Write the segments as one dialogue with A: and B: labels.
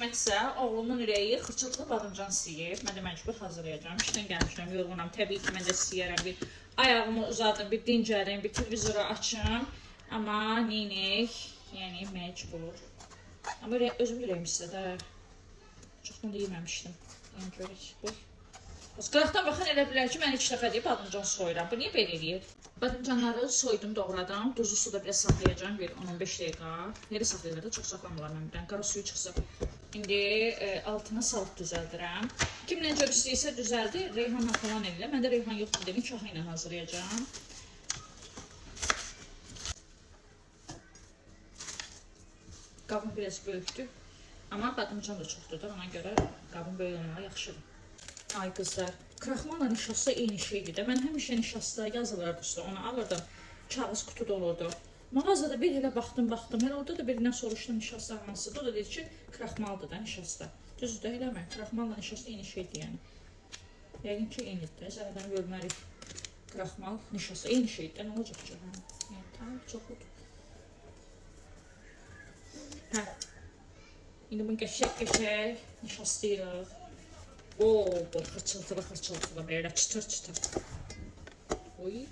A: qismətsə, oğlumun ürəyi xırçılıqlı badımcan istəyir. Mən də məcbur hazırlayacağım. İşdən gəlmişəm, yorğunam. Təbii ki, mən də istəyərəm bir ayağımı uzadım, bir dincəlim, bir televizoru açım. Amma neynək? Yəni məcbur. Amma özüm ürəyim istədi. Çoxdan da yeməmişdim. Yəni görək. Bu. Qıraqdan baxan elə bilər ki, mən 2 dəfə deyib badımcan soyuram. Bu niyə belə eləyir? Badımcanları soydum, doğradım. Duzlu suda biraz saxlayacağım, bir 10-15 dəqiqə. Nerə saxlayırlar da çox saxlamırlar məndən. Qara suyu çıxsın. İndi altına salıb düzəldirəm. Kim necə istəyirsə düzəldir. Reyhanla falan elə. Məndə reyhan yoxdur dedim, kaha ilə hazırlayacağım. Qabım biraz böyükdür. Amma badımcan da çoxdur da, ona görə qabım böyük olmalı yaxşıdır. Ay qızlar, kraxmalla nişasta eyni şeydir də. Mən həmişə nişasta yazılırdı üstə, onu alırdım. Kağız kutuda olurdu. Mağazada bir elə baxdım. Hələ orada da birindən soruşdum nişasta hansıdır. O da dedi ki, kraxmaldır da nişasta. Düzdür də eləmə, kraxmalla nişasta eyni şeydir yəni. Yəqin ki, eynidir. Zərdən bölmərik. Kraxmal, nişasta eyni şeydir. Nə olacaq ki? Yəni, tamam, çoxudur. Hə. İndi bunu qəşək nişastayırıq. Oo, bu xırçıltılı, belə çıtır. Oy.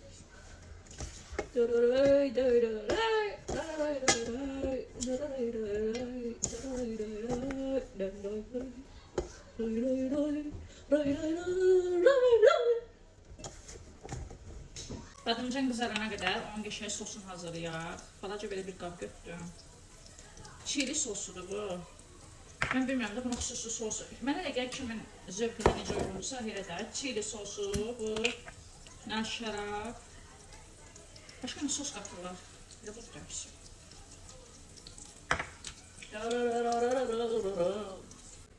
A: Badımcan qızarana qədər onun qəşəng sosunu hazırlayaq. Balaca belə bir qab götürdüm. Çili sosudur bu. Mən bilmirəm də buna xüsusi sosu. Mənə elə gəlir kimin zövqünə necə uyğunsa elə də. Çili sosu, bu, nar şərab. Başqa nə sos qatırlar? Belə bu dərsi.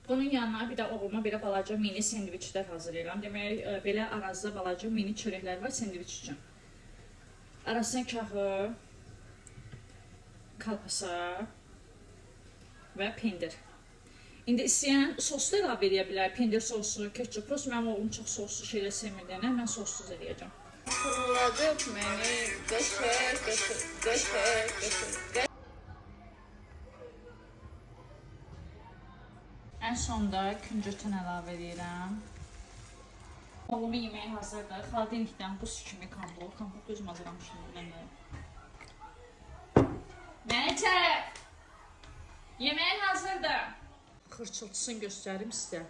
A: Bunun yanına bir də oğluma belə balaca mini sendviçlər hazırlayıram. Demək, belə arazda balaca mini çörəklər var sendviç üçün. Arasına kağı, kalpasa və pendir. İndi istəyən soslu əlavə edə bilər. Pendir sosu, ketçup. Prost mənim oğlum çox soslu şeylər sevmir. Mən sossuz eləyəcəm. Fırladık məni, qəşək. Ən sonda küncürtün əlavə edirəm. Oğlumun yeməyi hazırdır. Xaladenikdən buz kimi kambol. Kambol gözüm hazırlamışım. Mənəcə! Yeməyin hazırdır. Xırçıltısını göstərim sizə.